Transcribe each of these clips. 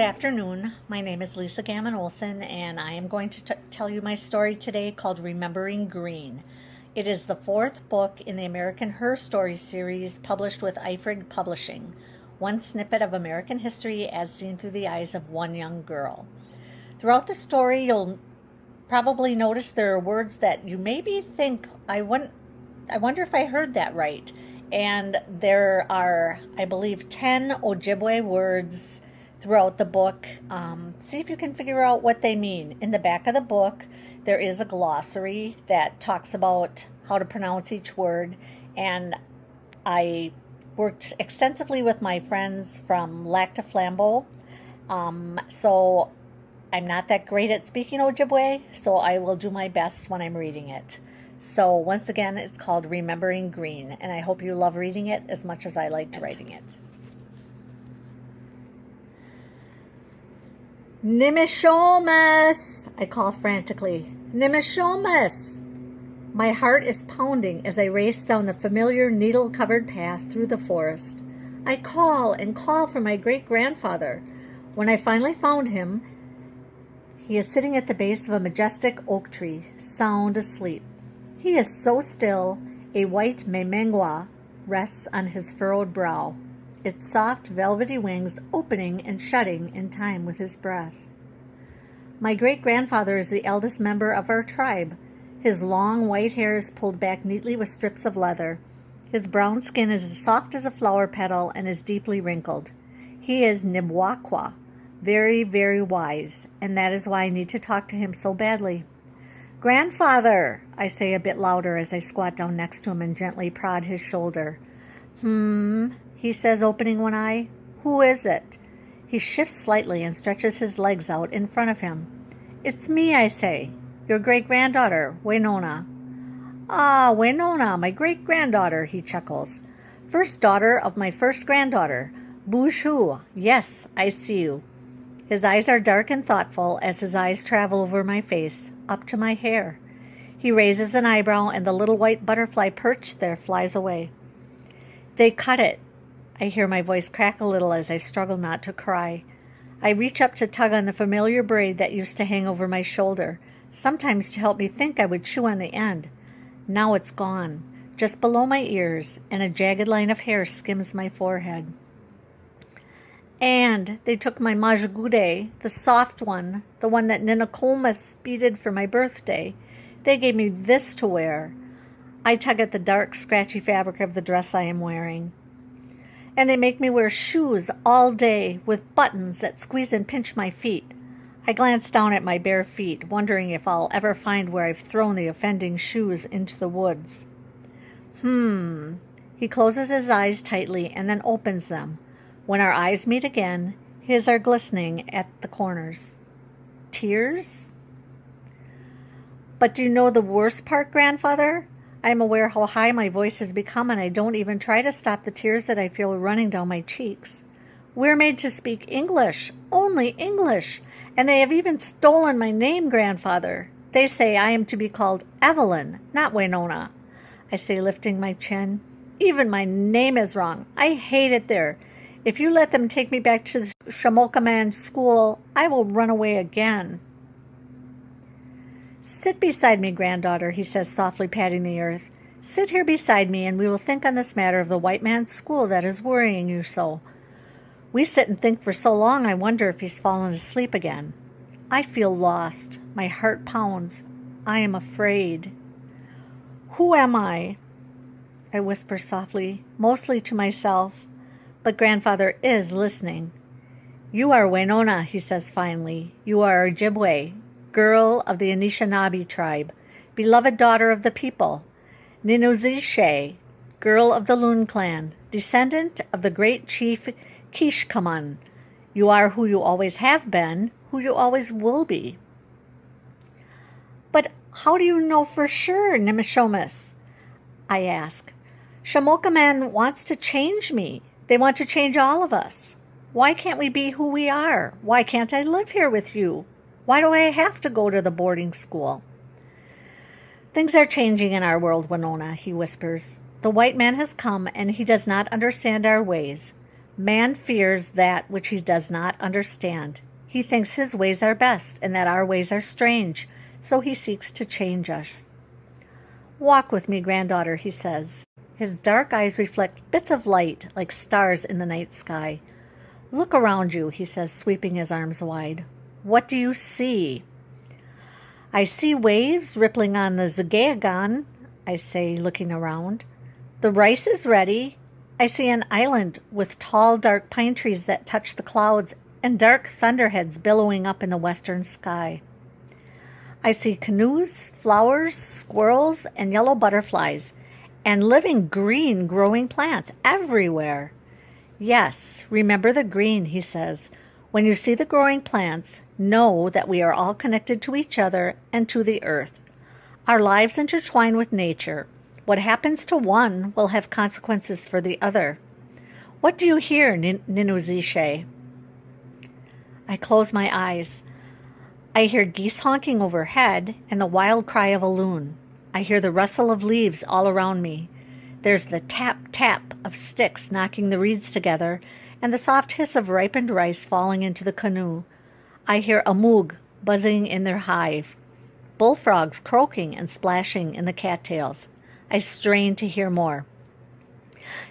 Good afternoon. My name is Lisa Gammon Olsen, and I am going to tell you my story today called Remembering Green. It is the fourth book in the American Her Story series published with Ishward Publishing, one snippet of American history as seen through the eyes of one young girl. Throughout the story, you'll probably notice there are words that you maybe think, I wonder if I heard that right. And there are, I believe, 10 Ojibwe words throughout the book. See if you can figure out what they mean. In the back of the book, there is a glossary that talks about how to pronounce each word. And I worked extensively with my friends from Lac to Flambeau. So I'm not that great at speaking Ojibwe, so I will do my best when I'm reading it. So once again, it's called Remembering Green, and I hope you love reading it as much as I liked writing it. Nimishomas! I call frantically. Nimishomas! My heart is pounding as I race down the familiar needle-covered path through the forest. I call and call for my great-grandfather. When I finally found him, he is sitting at the base of a majestic oak tree, sound asleep. He is so still, a white memengua rests on his furrowed brow, its soft velvety wings opening and shutting in time with his breath. My great-grandfather is the eldest member of our tribe. His long white hair is pulled back neatly with strips of leather. His brown skin is as soft as a flower petal and is deeply wrinkled. He is Nibwakwa, very, very wise, and that is why I need to talk to him so badly. Grandfather, I say a bit louder as I squat down next to him and gently prod his shoulder. He says, opening one eye. Who is it? He shifts slightly and stretches his legs out in front of him. It's me, I say, your great-granddaughter, Wenonah. Ah, Wenonah, my great-granddaughter, he chuckles. First daughter of my first granddaughter, Booshu. Yes, I see you. His eyes are dark and thoughtful as his eyes travel over my face, up to my hair. He raises an eyebrow, and the little white butterfly perched there flies away. They cut it. I hear my voice crack a little as I struggle not to cry. I reach up to tug on the familiar braid that used to hang over my shoulder, sometimes to help me think I would chew on the end. Now it's gone, just below my ears, and a jagged line of hair skims my forehead. And they took my majagude, the soft one, the one that Ninakolma speeded for my birthday. They gave me this to wear. I tug at the dark, scratchy fabric of the dress I am wearing. And they make me wear shoes all day with buttons that squeeze and pinch my feet. I glance down at my bare feet, wondering if I'll ever find where I've thrown the offending shoes into the woods. He closes his eyes tightly and then opens them. When our eyes meet again, his are glistening at the corners. Tears? But do you know the worst part, Grandfather? I am aware how high my voice has become, and I don't even try to stop the tears that I feel running down my cheeks. We're made to speak English, only English, and they have even stolen my name, Grandfather. They say I am to be called Evelyn, not Wenonah. I say, lifting my chin. Even my name is wrong. I hate it there. If you let them take me back to the Shamokaman school, I will run away again. Sit beside me, granddaughter, he says, softly patting the earth. Sit here beside me, and we will think on this matter of the white man's school that is worrying you so. We sit and think for so long, I wonder if he's fallen asleep again. I feel lost. My heart pounds. I am afraid. Who am I? I whisper softly, mostly to myself. But Grandfather is listening. You are Wenonah, he says finally. You are Ojibwe, girl of the Anishinaabe tribe, beloved daughter of the people. Ninuzishe, girl of the Loon clan, descendant of the great chief Kishkaman. You are who you always have been, who you always will be. But how do you know for sure, Nimishomas? I ask. Shamokaman wants to change me. They want to change all of us. Why can't we be who we are? Why can't I live here with you? Why do I have to go to the boarding school? Things are changing in our world, Wenonah, he whispers. The white man has come, and he does not understand our ways. Man fears that which he does not understand. He thinks his ways are best and that our ways are strange, so he seeks to change us. Walk with me, granddaughter, he says. His dark eyes reflect bits of light like stars in the night sky. Look around you, he says, sweeping his arms wide. What do you see? I see waves rippling on the Zagayagan, I say, looking around. The rice is ready. I see an island with tall, dark pine trees that touch the clouds and dark thunderheads billowing up in the western sky. I see canoes, flowers, squirrels, and yellow butterflies, and living green growing plants everywhere. Yes, remember the green, he says. When you see the growing plants, know that we are all connected to each other and to the earth. Our lives intertwine with nature. What happens to one will have consequences for the other. What do you hear, Ninuzishe? I close my eyes. I hear geese honking overhead and the wild cry of a loon. I hear the rustle of leaves all around me. There's the tap-tap of sticks knocking the reeds together and the soft hiss of ripened rice falling into the canoe. I hear a moog buzzing in their hive, bullfrogs croaking and splashing in the cattails. I strain to hear more.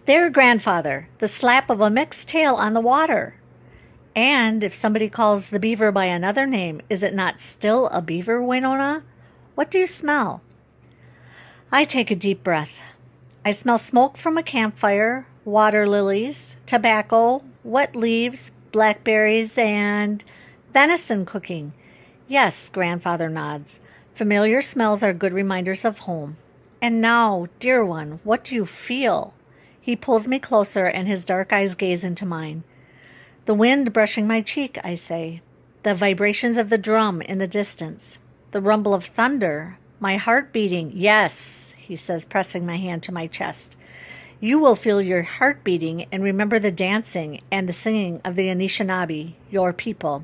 There, grandfather, the slap of a mixed tail on the water. And if somebody calls the beaver by another name, is it not still a beaver, Winona? What do you smell? I take a deep breath. I smell smoke from a campfire, water lilies, tobacco, wet leaves, blackberries, and venison cooking. Yes, grandfather nods. Familiar smells are good reminders of home. And now, dear one, what do you feel? He pulls me closer and his dark eyes gaze into mine. The wind brushing my cheek, I say. The vibrations of the drum in the distance. The rumble of thunder. My heart beating. Yes, he says, pressing my hand to my chest. You will feel your heart beating and remember the dancing and the singing of the Anishinaabe, your people.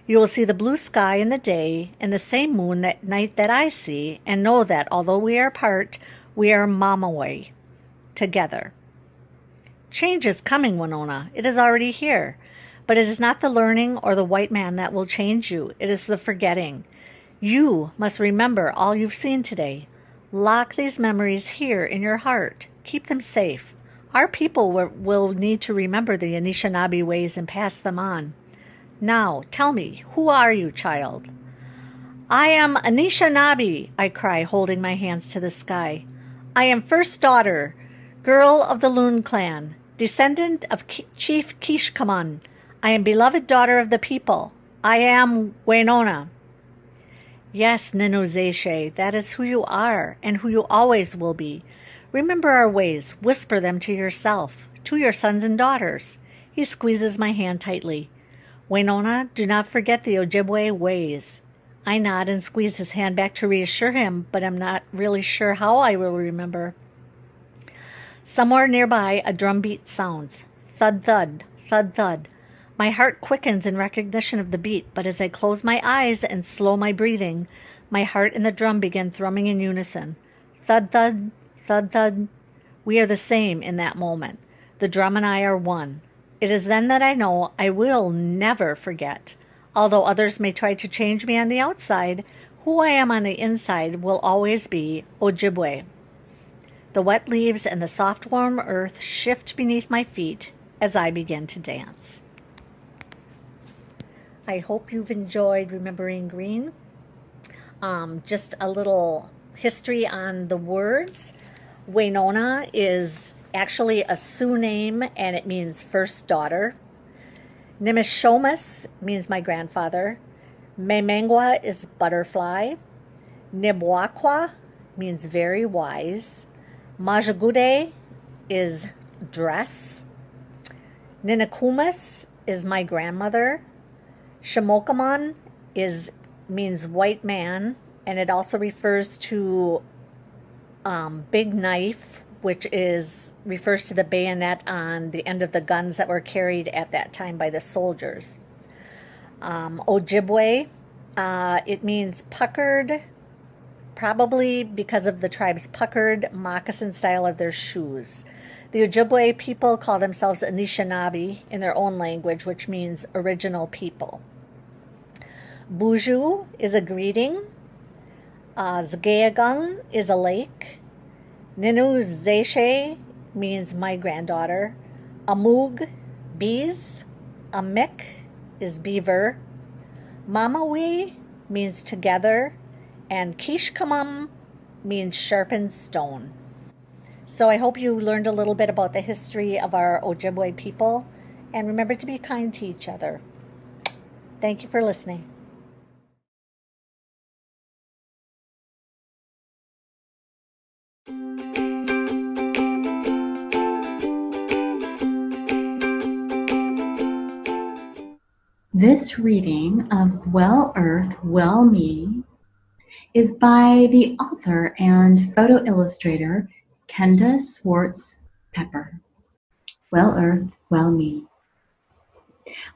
You will see the blue sky in the day and the same moon that night that I see, and know that although we are apart, we are Mamaway, together. Change is coming, Winona. It is already here. But it is not the learning or the white man that will change you. It is the forgetting. You must remember all you've seen today. Lock these memories here in your heart. Keep them safe. Our people will need to remember the Anishinaabe ways and pass them on. Now, tell me, who are you, child? I am Anishinaabe, I cry, holding my hands to the sky. I am first daughter, girl of the Loon clan, descendant of Chief Kishkaman. I am beloved daughter of the people. I am Winona. Yes, Ninuzeshe, that is who you are and who you always will be. Remember our ways. Whisper them to yourself, to your sons and daughters. He squeezes my hand tightly. Winona, do not forget the Ojibwe ways. I nod and squeeze his hand back to reassure him, but I'm not really sure how I will remember. Somewhere nearby, a drum beat sounds. Thud, thud, thud, thud. My heart quickens in recognition of the beat, but as I close my eyes and slow my breathing, my heart and the drum begin thrumming in unison. Thud, thud, thud, thud. We are the same in that moment. The drum and I are one. It is then that I know I will never forget. Although others may try to change me on the outside, who I am on the inside will always be Ojibwe. The wet leaves and the soft warm earth shift beneath my feet as I begin to dance. I hope you've enjoyed Remembering Green. Just a little history on the words. Winona is actually a Sioux name, and it means first daughter. Nimishomas means my grandfather. Memengwa is butterfly. Nibwakwa means very wise. Majagude is dress. Ninakumas is my grandmother. Shamokaman means white man, and it also refers to big knife, which refers to the bayonet on the end of the guns that were carried at that time by the soldiers. Ojibwe, it means puckered, probably because of the tribe's puckered moccasin style of their shoes. The Ojibwe people call themselves Anishinaabe in their own language, which means original people. Buju is a greeting. Zgeagung is a lake. Ninu Zeshe means my granddaughter. Amug, bees. Amik is beaver. Mamawi means together. And Kishkamam means sharpened stone. So I hope you learned a little bit about the history of our Ojibwe people. And remember to be kind to each other. Thank you for listening. This reading of Well Earth, Well Me is by the author and photo illustrator Kenda Swartz Pepper. Well Earth, Well Me.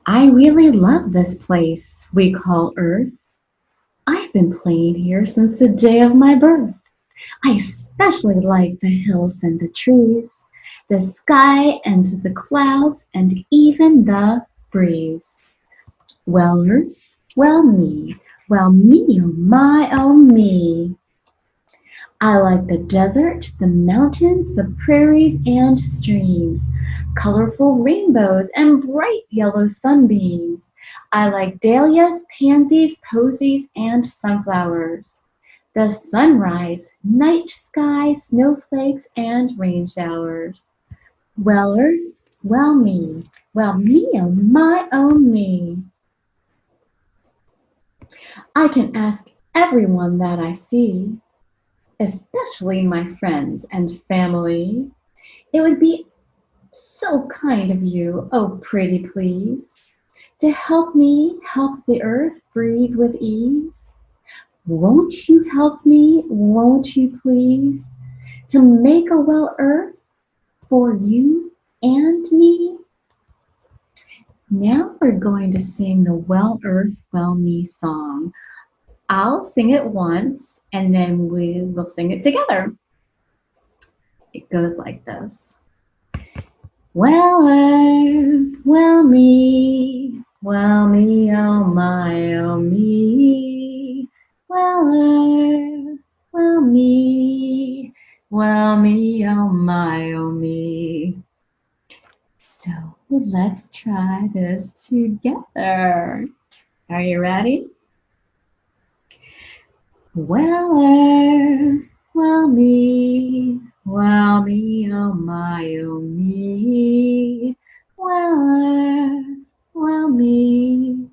I really love this place we call Earth. I've been playing here since the day of my birth. I especially like the hills and the trees, the sky and the clouds, and even the breeze. Well, Earth, well me, oh my, oh me. I like the desert, the mountains, the prairies and streams, colorful rainbows and bright yellow sunbeams. I like dahlias, pansies, posies, and sunflowers. The sunrise, night sky, snowflakes, and rain showers. Well, Earth, well me, oh my, oh me. I can ask everyone that I see, especially my friends and family. It would be so kind of you, oh pretty please, to help me help the earth breathe with ease. Won't you help me, won't you please, to make a well earth for you and me? Now we're going to sing the Well Earth, Well Me song. I'll sing it once and then we will sing it together. It goes like this. Well Earth, well me, oh my, oh me. Well Earth, well me, oh my, oh me. So let's try this together. Are you ready? Well Earth, well me, oh my, oh me. Well Earth, well me,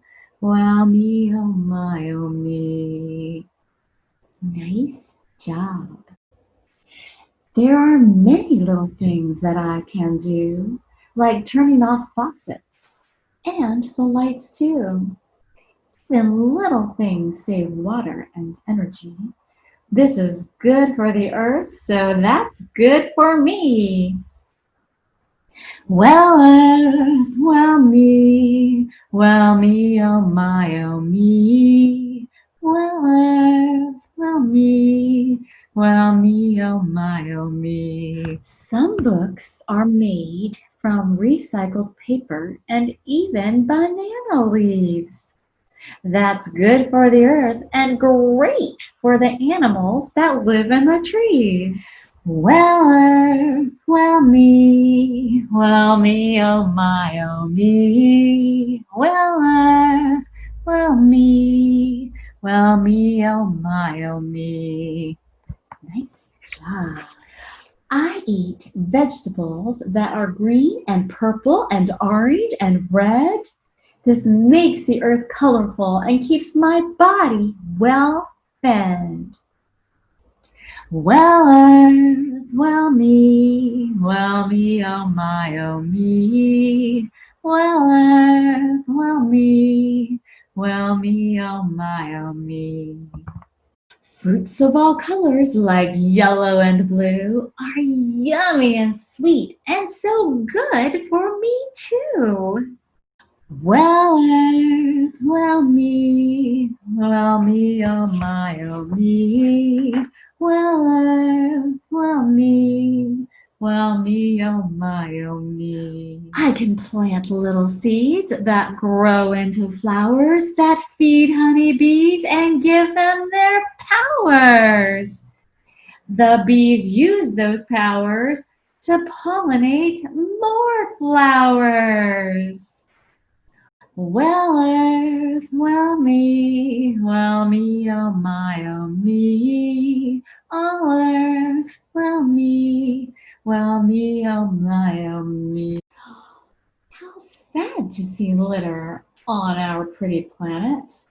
oh my, oh me. Nice job. There are many little things that I can do, like turning off faucets and the lights too. When little things save water and energy, this is good for the earth, so that's good for me. Well Earth, well me, oh my, oh me. Well Earth, well me, oh my, oh me. Some books are made from recycled paper and even banana leaves. That's good for the earth and great for the animals that live in the trees. Well Earth, well me, oh my, oh me. Well Earth, well me, oh my, oh me. Nice job. I eat vegetables that are green and purple and orange and red. This makes the earth colorful and keeps my body well fed. Well Earth, well me, oh my, oh me. Well Earth, well me, oh my, oh me. Fruits of all colors like yellow and blue are yummy and sweet and so good for me too. Well Earth, well me, oh my, oh me. Well Earth, well me, well me, oh my, oh me. I can plant little seeds that grow into flowers that feed honeybees and give them their powers. The bees use those powers to pollinate more flowers. Well, earth, well, me, oh my, oh me. Oh, earth, well, me, oh my, oh me. How sad to see litter on our pretty planet.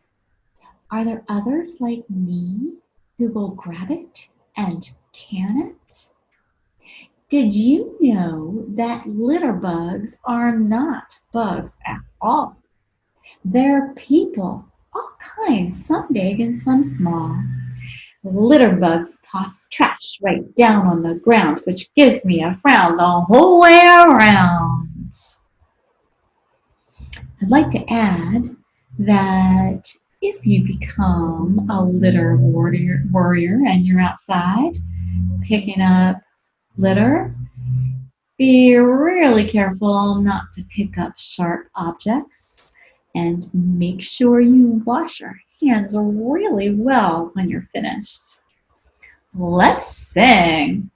Are there others like me who will grab it and can it? Did you know that litter bugs are not bugs at all? They're people, all kinds, some big and some small. Litter bugs toss trash right down on the ground, which gives me a frown the whole way around. I'd like to add that if you become a litter warrior and you're outside picking up litter, be really careful not to pick up sharp objects and make sure you wash your hands really well when you're finished. Let's sing.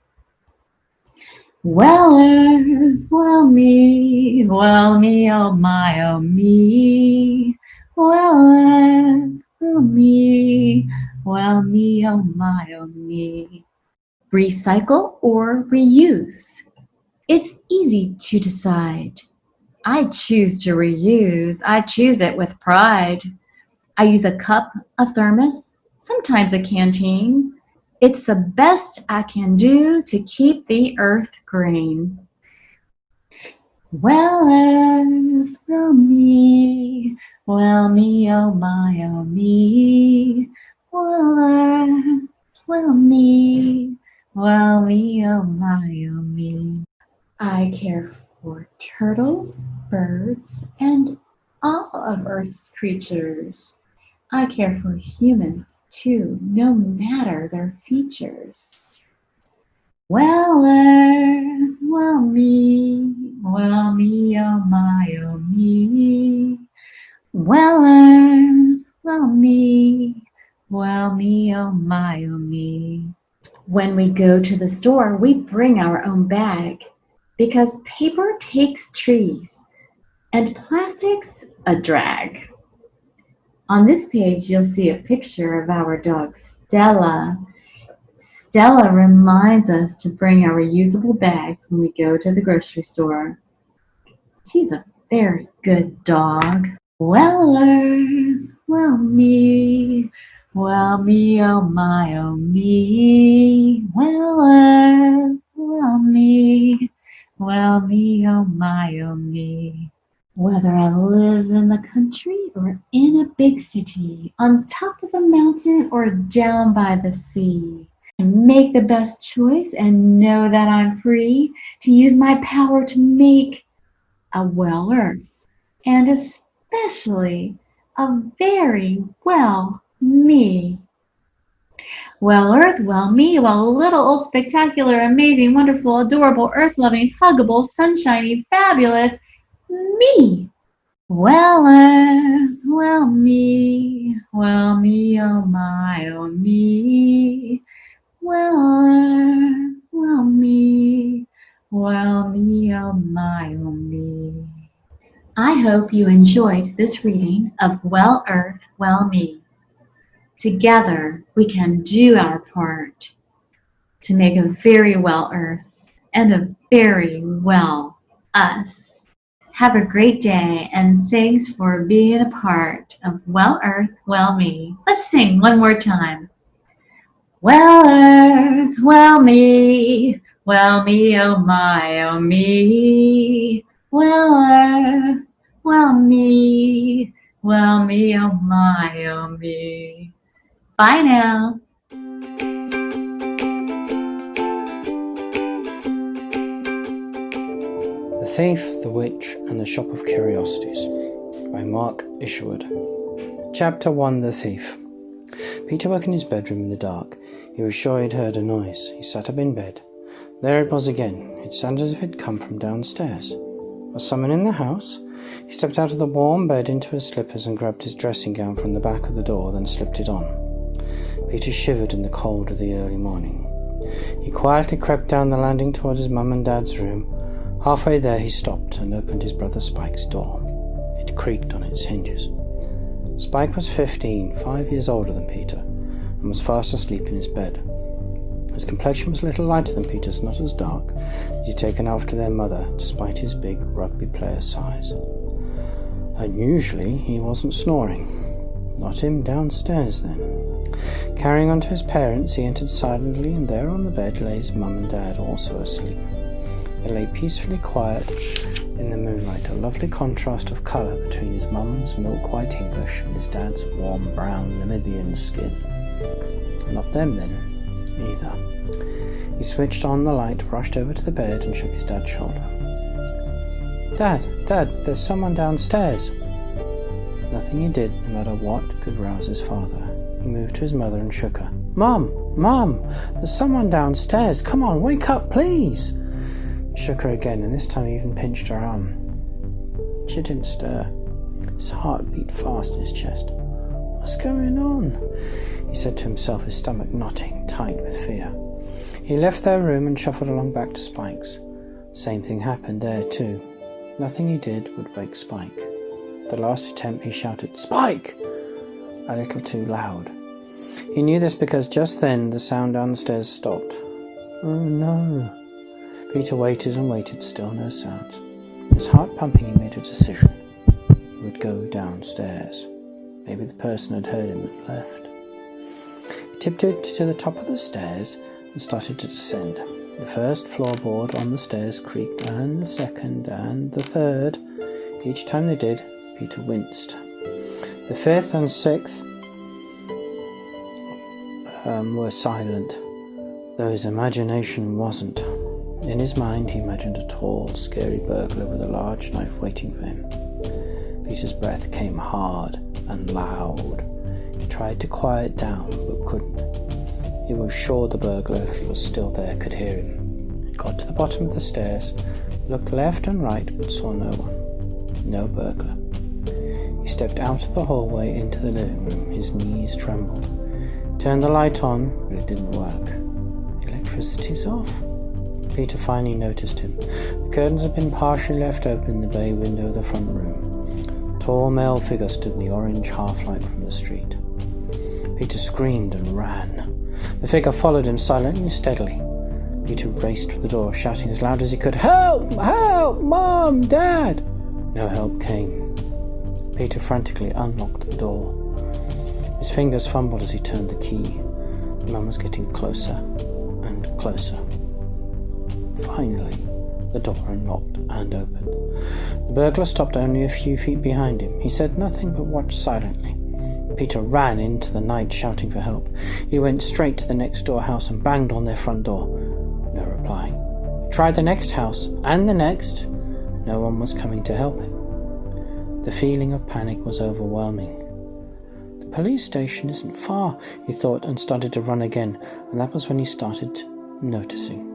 Well, earth, well, me, oh my, oh me. Well, earth, well, me, oh my, oh me. Recycle or reuse? It's easy to decide. I choose to reuse. I choose it with pride. I use a cup, a thermos, sometimes a canteen. It's the best I can do to keep the earth green. Well, earth, well, me, oh my, oh me. Well, earth, well, me, oh my, oh me. I care for turtles, birds, and all of Earth's creatures. I care for humans too, no matter their features. Well, earth, well, me, oh my, oh me. Well, earth, well, me, oh my, oh me. When we go to the store, we bring our own bag because paper takes trees and plastic's a drag. On this page, you'll see a picture of our dog, Stella. Stella reminds us to bring our reusable bags when we go to the grocery store. She's a very good dog. Well, earth, well, me, oh my, oh me. Well, earth, well, me, oh my, oh me. Whether I live in the country or in a big city, on top of a mountain or down by the sea, make the best choice and know that I'm free to use my power to make a well earth, and especially a very well me. Well earth, well me, well little old spectacular, amazing, wonderful, adorable, earth-loving, huggable, sunshiny, fabulous me. Well earth, well me, oh my, oh me. Well earth, well me, oh my, oh me. I hope you enjoyed this reading of Well Earth, Well Me. Together we can do our part to make a very well earth and a very well us. Have a great day and thanks for being a part of Well Earth, Well Me. Let's sing one more time. Well earth, well me, oh my, oh me. Well earth, well me, oh my, oh me. Bye now. The Thief, the Witch, and the Shop of Curiosities by Mark Ishward. Chapter 1. The Thief. Peter woke in his bedroom in the dark. He was sure he had heard a noise. He sat up in bed. There it was again. It sounded as if it had come from downstairs. Was someone in the house? He stepped out of the warm bed into his slippers and grabbed his dressing gown from the back of the door, then slipped it on. Peter shivered in the cold of the early morning. He quietly crept down the landing towards his mum and dad's room. Halfway there he stopped and opened his brother Spike's door. It creaked on its hinges. Spike was 15, 5 years older than Peter, and was fast asleep in his bed. His complexion was a little lighter than Peter's, not as dark, as he'd taken after their mother, despite his big rugby player size. Unusually, he wasn't snoring. Not him downstairs, then. Carrying on to his parents, he entered silently, and there on the bed lay his mum and dad, also asleep. They lay peacefully quiet in the moonlight, a lovely contrast of colour between his mum's milk-white English and his dad's warm brown Namibian skin. Not them, then, either. He switched on the light, rushed over to the bed, and shook his dad's shoulder. Dad, there's someone downstairs." Nothing he did, no matter what, could rouse his father. He moved to his mother and shook her. Mum, there's someone downstairs. Come on, wake up, please." He shook her again, and this time he even pinched her arm. She didn't stir. His heart beat fast in his chest. "What's going on?" he said to himself, his stomach knotting tight with fear. He left their room and shuffled along back to Spike's. Same thing happened there too. Nothing he did would wake Spike. The last attempt he shouted, "Spike!" a little too loud. He knew this because just then the sound downstairs stopped. Oh no. Peter waited and waited, still no sounds. His heart pumping, he made a decision. He would go downstairs. Maybe the person had heard him and left. He tiptoed to the top of the stairs and started to descend. The first floorboard on the stairs creaked, and the second, and the third. Each time they did, Peter winced. The fifth and sixth were silent, though his imagination wasn't. In his mind, he imagined a tall, scary burglar with a large knife waiting for him. Peter's breath came hard and loud. He tried to quiet down, but couldn't. He was sure the burglar, if he was still there, could hear him. He got to the bottom of the stairs, looked left and right, but saw no one. No burglar. He stepped out of the hallway into the living room. His knees trembled. Turned the light on, but it didn't work. The electricity's off. Peter finally noticed him. The curtains had been partially left open in the bay window of the front room. A tall male figure stood in the orange half-light from the street. Peter screamed and ran. The figure followed him silently and steadily. Peter raced for the door, shouting as loud as he could, "Help! Help! Mom! Dad!" No help came. Peter frantically unlocked the door. His fingers fumbled as he turned the key. Mum was getting closer and closer. Finally, the door unlocked and opened. The burglar stopped only a few feet behind him. He said nothing but watched silently. Peter ran into the night shouting for help. He went straight to the next door house and banged on their front door. No reply. He tried the next house and the next. No one was coming to help him. The feeling of panic was overwhelming. The police station isn't far, he thought, and started to run again, and that was when he started noticing.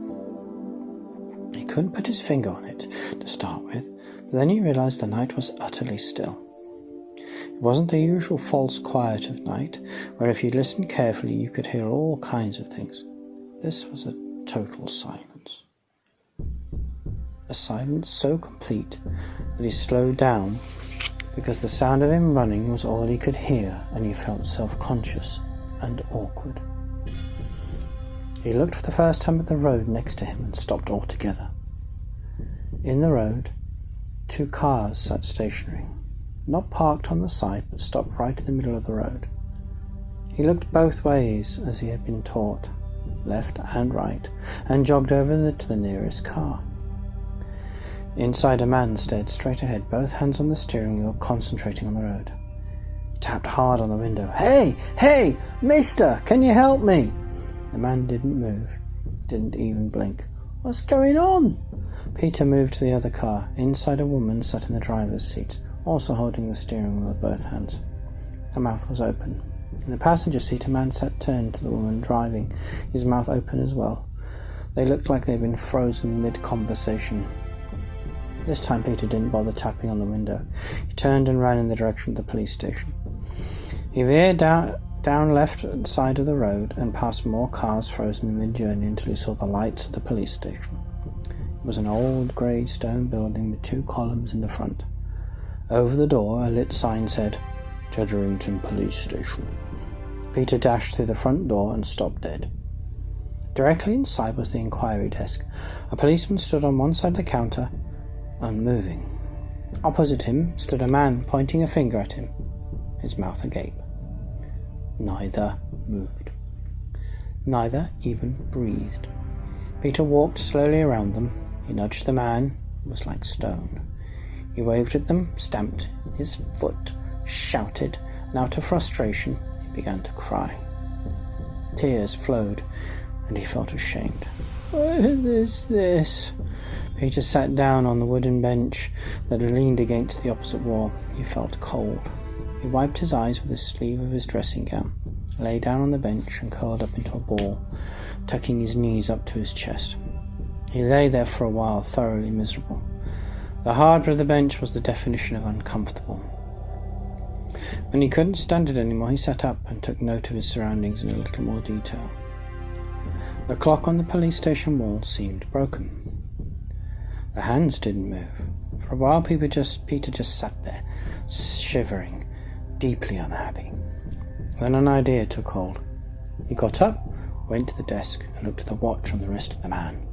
He couldn't put his finger on it to start with, but then he realized the night was utterly still. It wasn't the usual false quiet of night, where if you listened carefully you could hear all kinds of things. This was a total silence. A silence so complete that he slowed down because the sound of him running was all he could hear, and he felt self-conscious and awkward. He looked for the first time at the road next to him and stopped altogether. In the road, 2 cars sat stationary, not parked on the side, but stopped right in the middle of the road. He looked both ways as he had been taught, left and right, and jogged over to the nearest car. Inside, a man stared straight ahead, both hands on the steering wheel, concentrating on the road. He tapped hard on the window. Hey, mister, can you help me?" The man didn't move, didn't even blink. "What's going on?" Peter moved to the other car. Inside, a woman sat in the driver's seat, also holding the steering wheel with both hands. Her mouth was open. In the passenger seat, a man sat turned to the woman driving, his mouth open as well. They looked like they'd been frozen mid-conversation. This time Peter didn't bother tapping on the window. He turned and ran in the direction of the police station. He veered down left side of the road and past more cars frozen mid-journey until he saw the lights of the police station. It was an old grey stone building with 2 columns in the front. Over the door, a lit sign said, Jedderington Police Station. Peter dashed through the front door and stopped dead. Directly inside was the inquiry desk. A policeman stood on one side of the counter, unmoving. Opposite him stood a man pointing a finger at him, his mouth agape. Neither moved. Neither even breathed. Peter walked slowly around them. He nudged the man, who was like stone. He waved at them, stamped his foot, shouted, and out of frustration he began to cry. Tears flowed, and he felt ashamed. What is this? Peter sat down on the wooden bench that leaned against the opposite wall. He felt cold. He wiped his eyes with the sleeve of his dressing gown, lay down on the bench and curled up into a ball, tucking his knees up to his chest. He lay there for a while, thoroughly miserable. The hardwood of the bench was the definition of uncomfortable. When he couldn't stand it anymore, he sat up and took note of his surroundings in a little more detail. The clock on the police station wall seemed broken. The hands didn't move. For a while Peter just sat there, shivering, deeply unhappy. Then an idea took hold. He got up, went to the desk, and looked at the watch on the wrist of the man.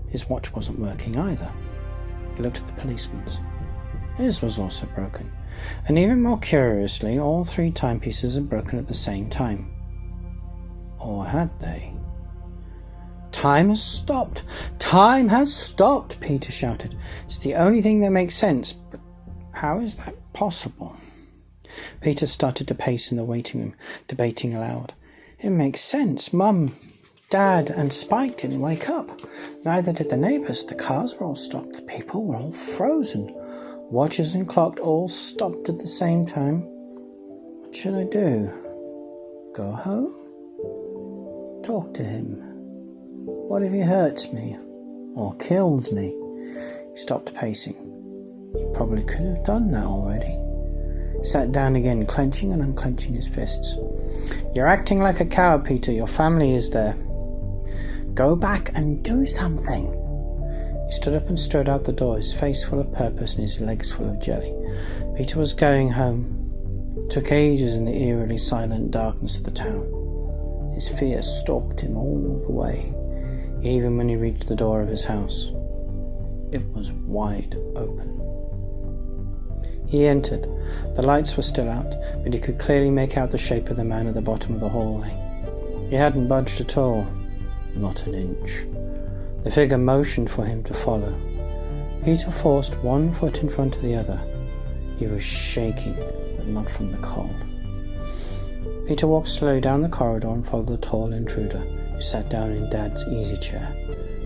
His watch wasn't working either. He looked at the policeman's. His was also broken. And even more curiously, all 3 timepieces had broken at the same time. Or had they? Time has stopped! Time has stopped! Peter shouted. It's the only thing that makes sense, but how is that possible? Peter started to pace in the waiting room, debating aloud. It makes sense. Mum, Dad, and Spike didn't wake up. Neither did the neighbours. The cars were all stopped. The people were all frozen. Watches and clocks all stopped at the same time. What should I do? Go home? Talk to him? What if he hurts me? Or kills me? He stopped pacing. He probably could have done that already. He sat down again, clenching and unclenching his fists. You're acting like a coward, Peter. Your family is there. Go back and do something. He stood up and strode out the door, his face full of purpose and his legs full of jelly. Peter was going home. It took ages in the eerily silent darkness of the town. His fear stalked him all the way, even when he reached the door of his house. It was wide open. He entered. The lights were still out, but he could clearly make out the shape of the man at the bottom of the hallway. He hadn't budged at all. Not an inch. The figure motioned for him to follow. Peter forced one foot in front of the other. He was shaking, but not from the cold. Peter walked slowly down the corridor and followed the tall intruder, who sat down in Dad's easy chair.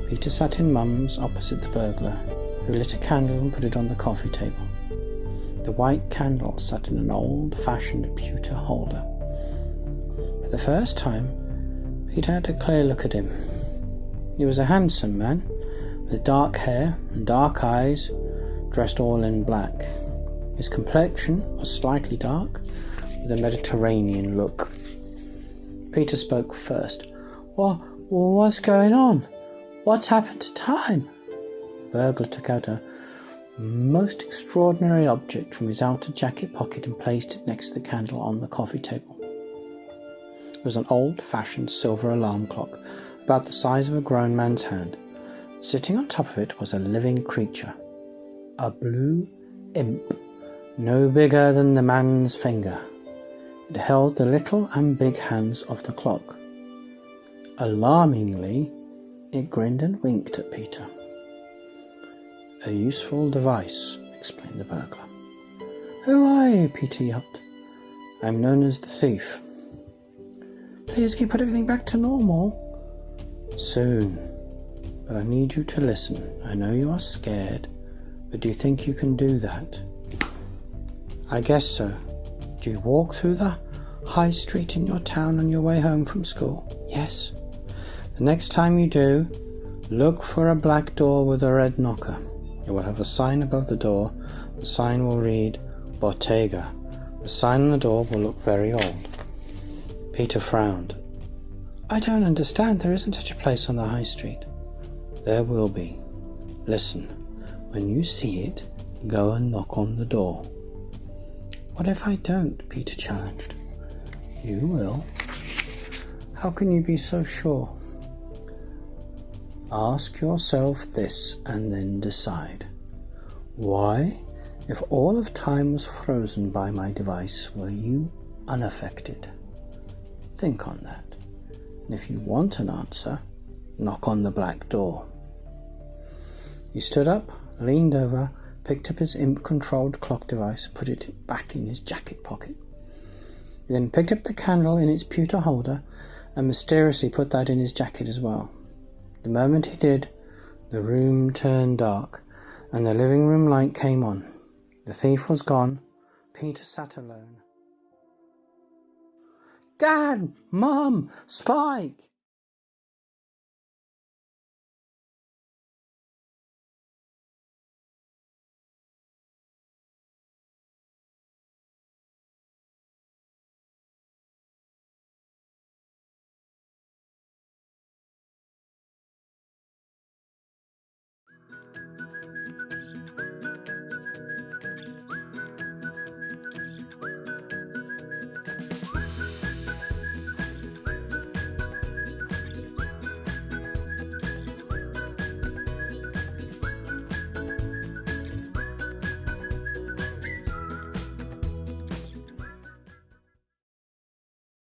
Peter sat in Mum's opposite the burglar, who lit a candle and put it on the coffee table. The white candle sat in an old-fashioned pewter holder. For the first time, Peter had a clear look at him. He was a handsome man, with dark hair and dark eyes, dressed all in black. His complexion was slightly dark, with a Mediterranean look. Peter spoke first. What's going on? What's happened to time? The burglar took out a most extraordinary object from his outer jacket pocket and placed it next to the candle on the coffee table. It was an old-fashioned silver alarm clock, about the size of a grown man's hand. Sitting on top of it was a living creature, a blue imp, no bigger than the man's finger. It held the little and big hands of the clock. Alarmingly, it grinned and winked at Peter. A useful device, explained the burglar. Who are you? Peter yelped. I'm known as the thief. Please, can you put everything back to normal? Soon. But I need you to listen. I know you are scared, but do you think you can do that? I guess so. Do you walk through the high street in your town on your way home from school? Yes. The next time you do, look for a black door with a red knocker. It will have a sign above the door. The sign will read Bottega. The sign on the door will look very old. Peter frowned. I don't understand. There isn't such a place on the high street. There will be. Listen, when you see it, go and knock on the door. What if I don't? Peter challenged. You will. How can you be so sure? Ask yourself this and then decide. Why, if all of time was frozen by my device, were you unaffected? Think on that. And if you want an answer, knock on the black door. He stood up, leaned over, picked up his imp-controlled clock device, put it back in his jacket pocket. He then picked up the candle in its pewter holder and mysteriously put that in his jacket as well. The moment he did, the room turned dark and the living room light came on. The thief was gone. Peter sat alone. Dad! Mom! Spike!